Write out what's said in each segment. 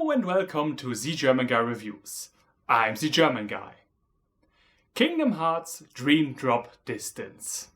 Hello and welcome to Zgermanguy Reviews. I'm Zgermanguy. Kingdom Hearts Dream Drop Distance.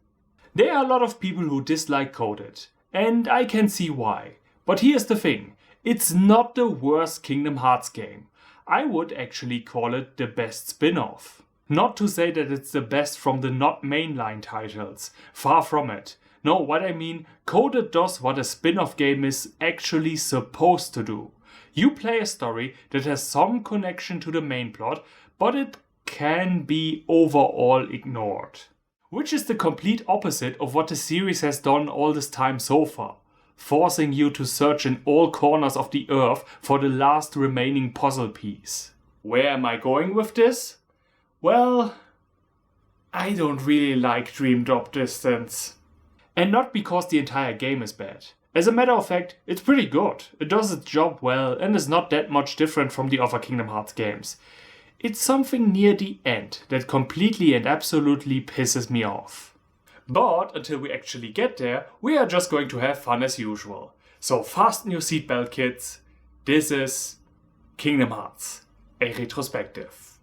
There are a lot of people who dislike Coded, and I can see why. But here's the thing, it's not the worst Kingdom Hearts game. I would actually call it the best spin-off. Not to say that it's the best from the not mainline titles, far from it. No, what I mean, Coded does what a spin-off game is actually supposed to do. You play a story that has some connection to the main plot, but it can be overall ignored. Which is the complete opposite of what the series has done all this time so far, forcing you to search in all corners of the earth for the last remaining puzzle piece. Where am I going with this? Well, I don't really like Dream Drop Distance. And not because the entire game is bad. As a matter of fact, it's pretty good. It does its job well and is not that much different from the other Kingdom Hearts games. It's something near the end that completely and absolutely pisses me off. But until we actually get there, we are just going to have fun as usual. So fasten your seatbelt, kids. This is Kingdom Hearts, a retrospective.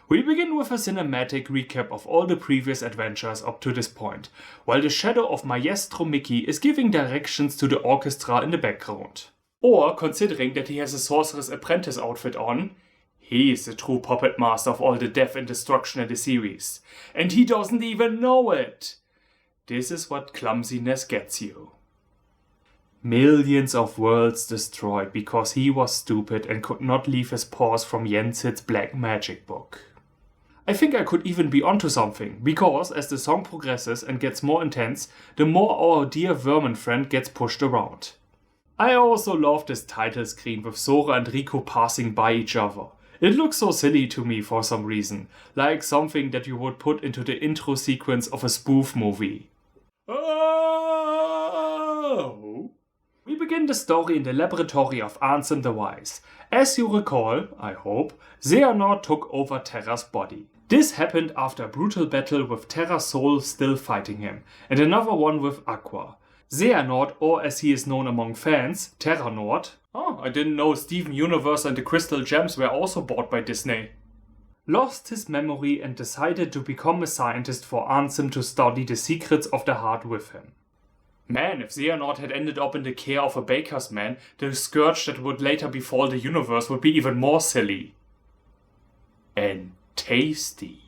We begin with a cinematic recap of all the previous adventures up to this point, while the shadow of Maestro Mickey is giving directions to the orchestra in the background. Or, considering that he has a Sorcerer's Apprentice outfit on, he is the true puppet master of all the death and destruction in the series. And he doesn't even know it! This is what clumsiness gets you. Millions of worlds destroyed because he was stupid and could not leave his paws from Yensid's black magic book. I think I could even be onto something, because as the song progresses and gets more intense, the more our dear vermin friend gets pushed around. I also love this title screen with Sora and Riku passing by each other. It looks so silly to me for some reason, like something that you would put into the intro sequence of a spoof movie. Oh! We begin the story in the laboratory of Ansem the Wise. As you recall, I hope, Xehanort took over Terra's body. This happened after a brutal battle with Terra's soul still fighting him, and another one with Aqua. Xehanort, or as he is known among fans, Terranort. Oh, I didn't know Steven Universe and the Crystal Gems were also bought by Disney. Lost his memory and decided to become a scientist for Ansem to study the secrets of the heart with him. Man, if Xehanort had ended up in the care of a baker's man, the scourge that would later befall the universe would be even more silly. And tasty.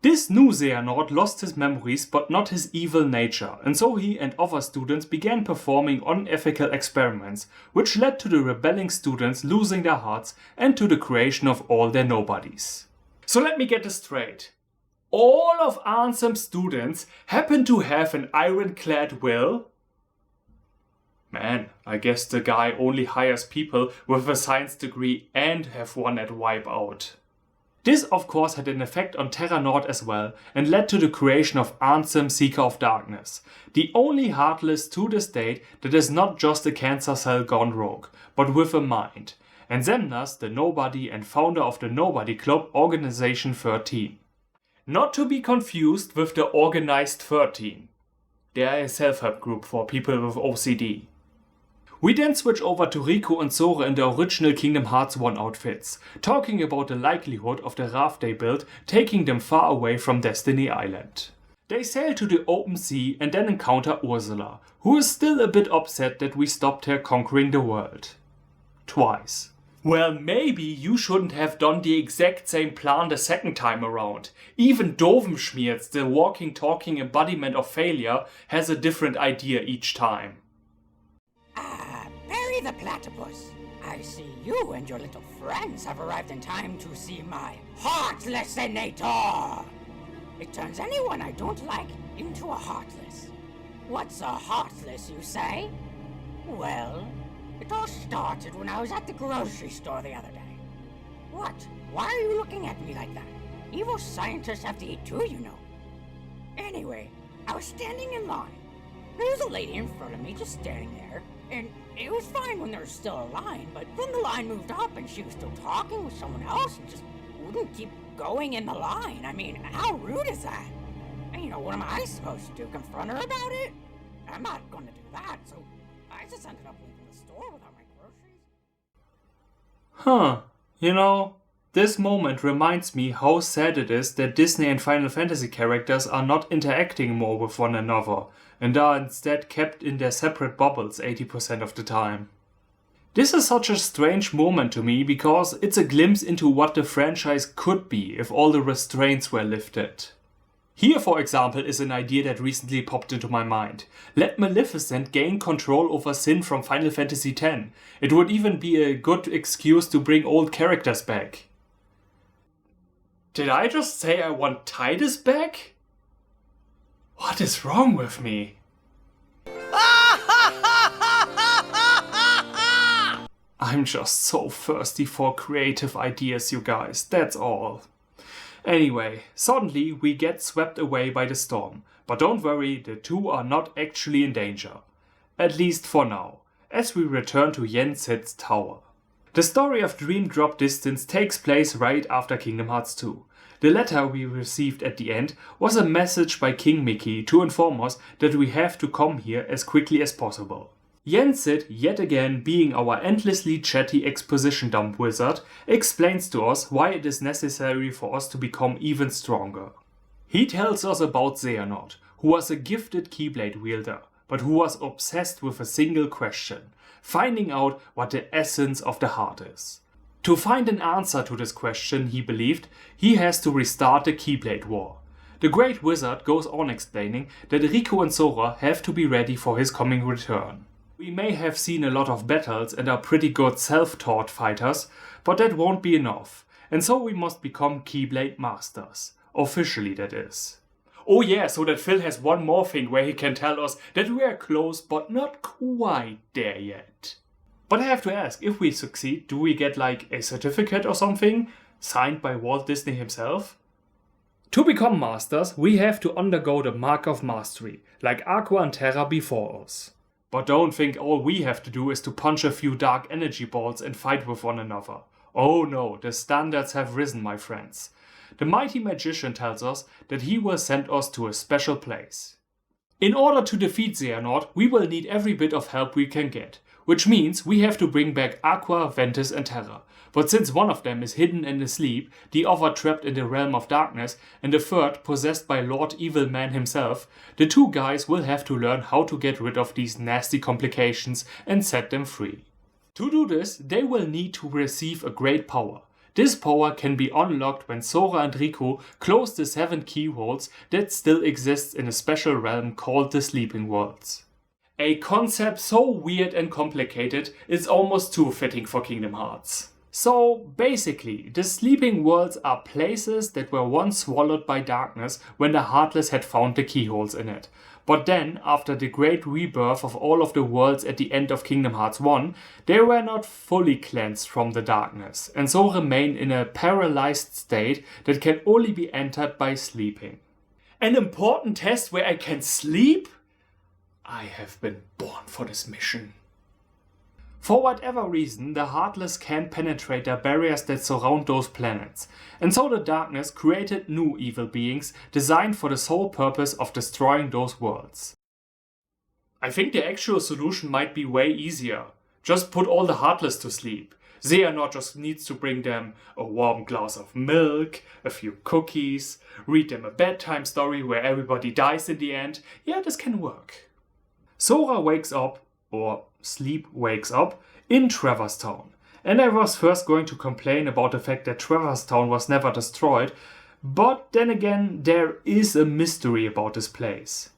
This new Xehanort lost his memories but not his evil nature, and so he and other students began performing unethical experiments, which led to the rebelling students losing their hearts and to the creation of all their nobodies. So let me get this straight. All of Ansem's students happen to have an ironclad will? Man, I guess the guy only hires people with a science degree and have one at Wipeout. This of course had an effect on Terranort as well and led to the creation of Ansem, Seeker of Darkness, the only Heartless to this date that is not just a cancer cell gone rogue, but with a mind, and Xemnas, the nobody and founder of the Nobody Club Organization 13. Not to be confused with the Organized 13. They are a self-help group for people with OCD. We then switch over to Riku and Sora in the original Kingdom Hearts 1 outfits, talking about the likelihood of the raft they built taking them far away from Destiny Island. They sail to the open sea and then encounter Ursula, who is still a bit upset that we stopped her conquering the world. Twice. Well, maybe you shouldn't have done the exact same plan the second time around. Even Dovenschmierz, the walking talking embodiment of failure, has a different idea each time. Barry the Platypus. I see you and your little friends have arrived in time to see my Heartlessinator. It turns anyone I don't like into a Heartless. What's a Heartless, you say? Well, it all started when I was at the grocery store the other day. What? Why are you looking at me like that? Evil scientists have to eat too, you know. Anyway, I was standing in line. There was a lady in front of me just standing there, and it was fine when there was still a line, but then the line moved up and she was still talking with someone else and just wouldn't keep going in the line. I mean, how rude is that? And you know, what am I supposed to do? Confront her about it? I'm not going to do that, so I just ended up leaving the store without my groceries. Huh, you know, this moment reminds me how sad it is that Disney and Final Fantasy characters are not interacting more with one another and are instead kept in their separate bubbles 80% of the time. This is such a strange moment to me because it's a glimpse into what the franchise could be if all the restraints were lifted. Here, for example, is an idea that recently popped into my mind. Let Maleficent gain control over Sin from Final Fantasy X. It would even be a good excuse to bring old characters back. Did I just say I want Tidus back? What is wrong with me? I'm just so thirsty for creative ideas, you guys, that's all. Anyway, suddenly we get swept away by the storm, but don't worry, the two are not actually in danger. At least for now, as we return to Yen Sid's tower. The story of Dream Drop Distance takes place right after Kingdom Hearts 2. The letter we received at the end was a message by King Mickey to inform us that we have to come here as quickly as possible. Yen Sid, yet again being our endlessly chatty exposition dump wizard, explains to us why it is necessary for us to become even stronger. He tells us about Xehanort, who was a gifted Keyblade wielder, but who was obsessed with a single question, finding out what the essence of the heart is. To find an answer to this question, he believed, he has to restart the Keyblade War. The Great Wizard goes on explaining that Riku and Sora have to be ready for his coming return. We may have seen a lot of battles and are pretty good self-taught fighters, but that won't be enough, and so we must become Keyblade Masters. Officially, that is. Oh yeah, so that Phil has one more thing where he can tell us that we are close but not quite there yet. But I have to ask, if we succeed, do we get like a certificate or something, signed by Walt Disney himself? To become Masters, we have to undergo the Mark of Mastery, like Aqua and Terra before us. But don't think all we have to do is to punch a few dark energy balls and fight with one another. Oh no, the standards have risen, my friends. The mighty magician tells us that he will send us to a special place. In order to defeat Xehanort, we will need every bit of help we can get, which means we have to bring back Aqua, Ventus and Terra. But since one of them is hidden and asleep, the other trapped in the realm of darkness, and the third possessed by Lord Evil Man himself, the two guys will have to learn how to get rid of these nasty complications and set them free. To do this, they will need to receive a great power. This power can be unlocked when Sora and Riku close the 7 keyholes that still exists in a special realm called the Sleeping Worlds. A concept so weird and complicated, it's almost too fitting for Kingdom Hearts. So basically, the Sleeping Worlds are places that were once swallowed by darkness when the Heartless had found the keyholes in it. But then, after the great rebirth of all of the worlds at the end of Kingdom Hearts 1, they were not fully cleansed from the darkness, and so remain in a paralyzed state that can only be entered by sleeping. An important test where I can sleep? I have been born for this mission. For whatever reason, the Heartless can't penetrate the barriers that surround those planets, and so the darkness created new evil beings designed for the sole purpose of destroying those worlds. I think the actual solution might be way easier. Just put all the Heartless to sleep. Xehanort just needs to bring them a warm glass of milk, a few cookies, read them a bedtime story where everybody dies in the end. Yeah, this can work. Sora wakes up, or Sleep wakes up, in Traverse Town, and I was first going to complain about the fact that Traverse Town was never destroyed, but then again there is a mystery about this place.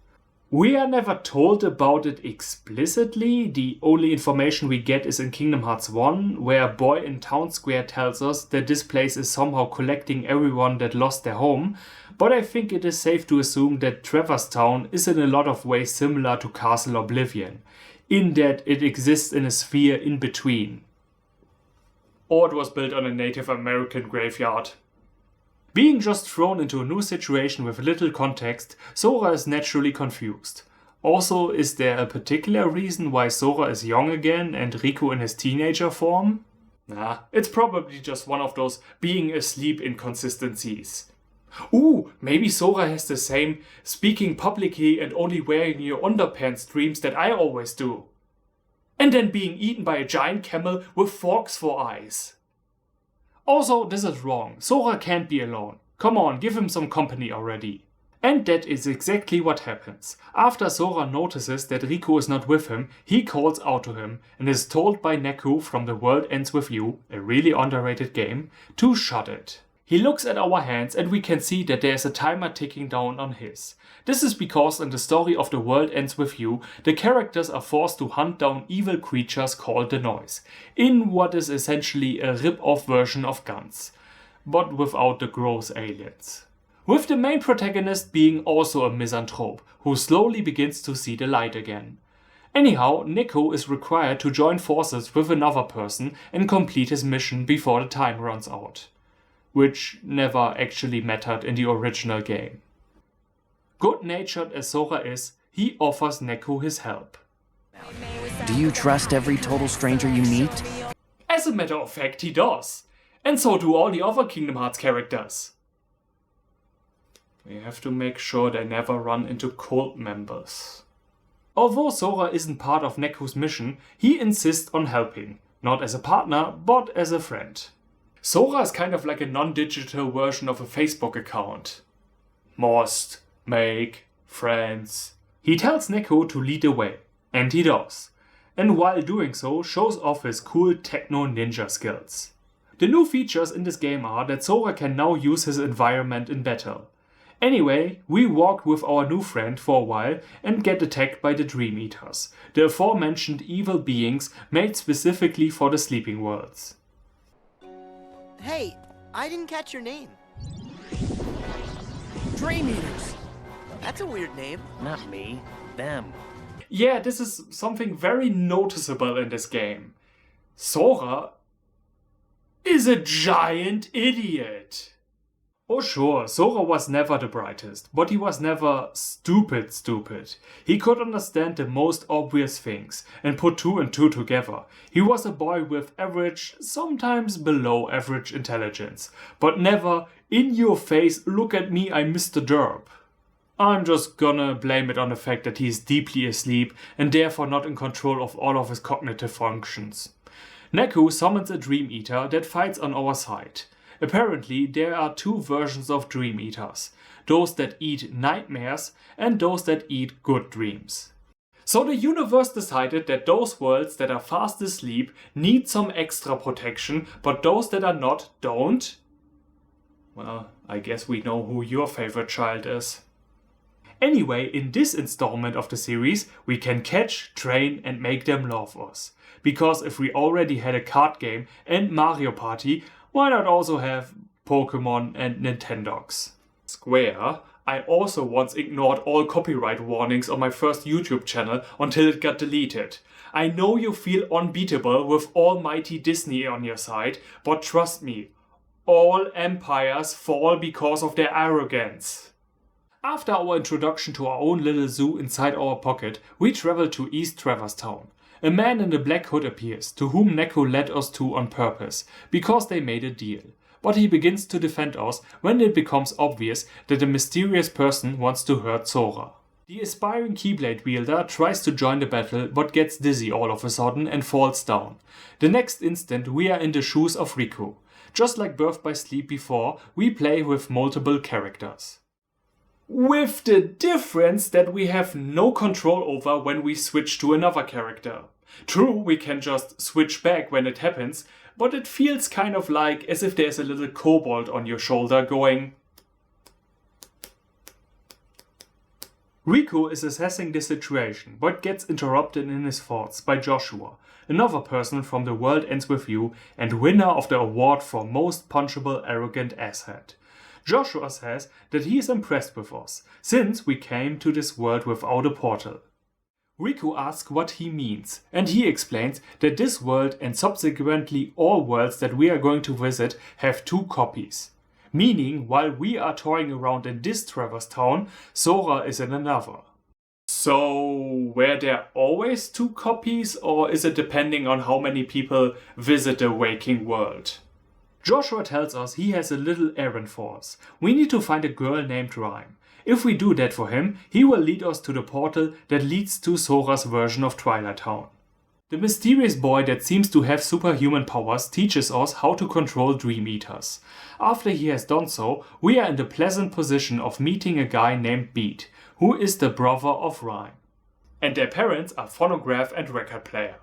We are never told about it explicitly. The only information we get is in Kingdom Hearts 1, where a boy in Town Square tells us that this place is somehow collecting everyone that lost their home, but I think it is safe to assume that Traverse Town is in a lot of ways similar to Castle Oblivion, in that it exists in a sphere in between. Or it was built on a Native American graveyard. Being just thrown into a new situation with little context, Sora is naturally confused. Also, is there a particular reason why Sora is young again and Riku in his teenager form? Nah, it's probably just one of those being asleep inconsistencies. Ooh, maybe Sora has the same speaking publicly and only wearing your underpants dreams that I always do. And then being eaten by a giant camel with forks for eyes. Also, this is wrong. Sora can't be alone. Come on, give him some company already. And that is exactly what happens. After Sora notices that Riku is not with him, he calls out to him and is told by Neku from The World Ends With You, a really underrated game, to shut it. He looks at our hands and we can see that there is a timer ticking down on his. This is because in the story of The World Ends With You, the characters are forced to hunt down evil creatures called the Noise, in what is essentially a rip-off version of Guns, but without the gross aliens. With the main protagonist being also a misanthrope, who slowly begins to see the light again. Anyhow, Neku is required to join forces with another person and complete his mission before the time runs out. Which never actually mattered in the original game. Good-natured as Sora is, he offers Neku his help. Do you trust every total stranger you meet? As a matter of fact, he does. And so do all the other Kingdom Hearts characters. We have to make sure they never run into cult members. Although Sora isn't part of Neku's mission, he insists on helping. Not as a partner, but as a friend. Sora is kind of like a non-digital version of a Facebook account. Must make friends. He tells Neku to lead the way, and he does. And while doing so, shows off his cool techno ninja skills. The new features in this game are that Sora can now use his environment in battle. Anyway, we walk with our new friend for a while and get attacked by the Dream Eaters, the aforementioned evil beings made specifically for the Sleeping Worlds. Hey, I didn't catch your name. Dream Eaters! That's a weird name. Not me, them. Yeah, this is something very noticeable in this game. Sora is a giant idiot. Oh sure, Sora was never the brightest, but he was never stupid. He could understand the most obvious things and put two and two together. He was a boy with average, sometimes below average intelligence, but never in your face, look at me, I'm Mr. Derp. I'm just gonna blame it on the fact that he is deeply asleep and therefore not in control of all of his cognitive functions. Neku summons a Dream Eater that fights on our side. Apparently, there are two versions of Dream Eaters, those that eat nightmares and those that eat good dreams. So the universe decided that those worlds that are fast asleep need some extra protection, but those that are not don't? Well, I guess we know who your favorite child is. Anyway, in this installment of the series, we can catch, train and make them love us. Because if we already had a card game and Mario Party, why not also have Pokemon and Nintendogs? Square, I also once ignored all copyright warnings on my first YouTube channel until it got deleted. I know you feel unbeatable with almighty Disney on your side, but trust me, all empires fall because of their arrogance. After our introduction to our own little zoo inside our pocket, we travel to East Traverse Town. A man in a black hood appears, to whom Neku led us to on purpose, because they made a deal. But he begins to defend us when it becomes obvious that a mysterious person wants to hurt Sora. The aspiring Keyblade wielder tries to join the battle but gets dizzy all of a sudden and falls down. The next instant we are in the shoes of Riku. Just like Birth by Sleep before, we play with multiple characters. With the difference that we have no control over when we switch to another character. True, we can just switch back when it happens, but it feels kind of like as if there's a little kobold on your shoulder going. Riku is assessing the situation, but gets interrupted in his thoughts by Joshua, another person from The World Ends With You and winner of the award for Most Punchable Arrogant Asshat. Joshua says that he is impressed with us, since we came to this world without a portal. Riku asks what he means, and he explains that this world and subsequently all worlds that we are going to visit have 2 copies. Meaning, while we are touring around in this Traverse Town, Sora is in another. So, were there always 2 copies, or is it depending on how many people visit the waking world? Joshua tells us he has a little errand for us. We need to find a girl named Rhyme. If we do that for him, he will lead us to the portal that leads to Sora's version of Twilight Town. The mysterious boy that seems to have superhuman powers teaches us how to control Dream Eaters. After he has done so, we are in the pleasant position of meeting a guy named Beat, who is the brother of Rhyme. And their parents are phonograph and record player.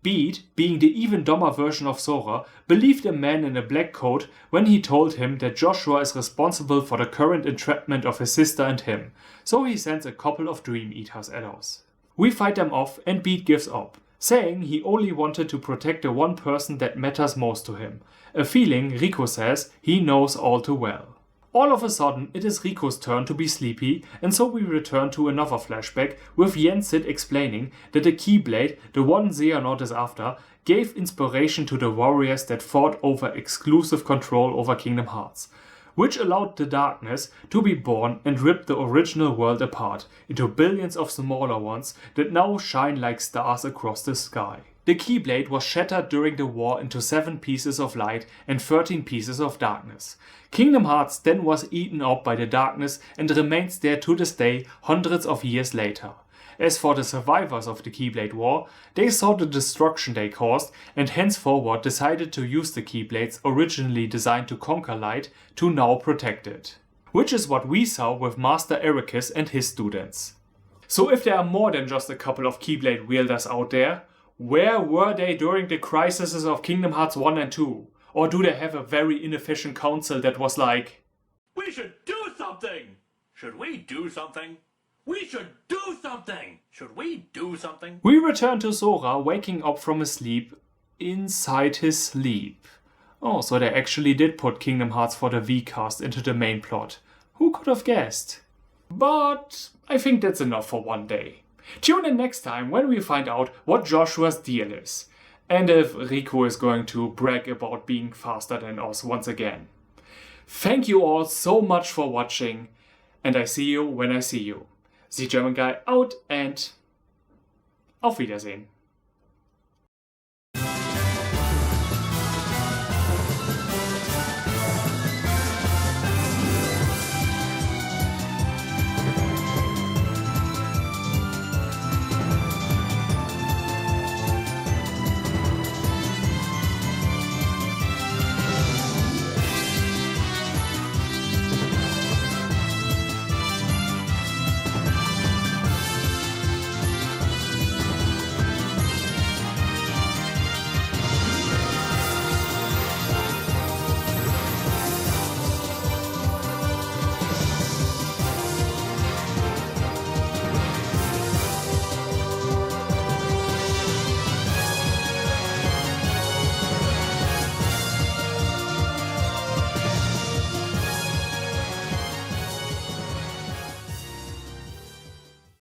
Beat, being the even dumber version of Sora, believed a man in a black coat when he told him that Joshua is responsible for the current entrapment of his sister and him, so he sends a couple of Dream Eaters at us. We fight them off and Beat gives up, saying he only wanted to protect the one person that matters most to him, a feeling Riku says he knows all too well. All of a sudden, it is Riku's turn to be sleepy, and so we return to another flashback with Yensid explaining that the Keyblade, the one Xehanort is after, gave inspiration to the warriors that fought over exclusive control over Kingdom Hearts, which allowed the darkness to be born and rip the original world apart into billions of smaller ones that now shine like stars across the sky. The Keyblade was shattered during the war into 7 pieces of light and 13 pieces of darkness. Kingdom Hearts then was eaten up by the darkness and remains there to this day hundreds of years later. As for the survivors of the Keyblade War, they saw the destruction they caused and henceforward decided to use the Keyblades originally designed to conquer light to now protect it. Which is what we saw with Master Ericus and his students. So if there are more than just a couple of Keyblade wielders out there, where were they during the crises of Kingdom Hearts 1 and 2? Or do they have a very inefficient council that was like, "We should do something! Should we do something? We should do something! Should we do something?" We return to Sora waking up from his sleep inside his sleep. Oh, so they actually did put Kingdom Hearts for the V-cast into the main plot. Who could have guessed? But I think that's enough for one day. Tune in next time when we find out what Joshua's deal is. And if Riku is going to brag about being faster than us once again. Thank you all so much for watching, and I see you when I see you. Zgermanguy out and auf Wiedersehen.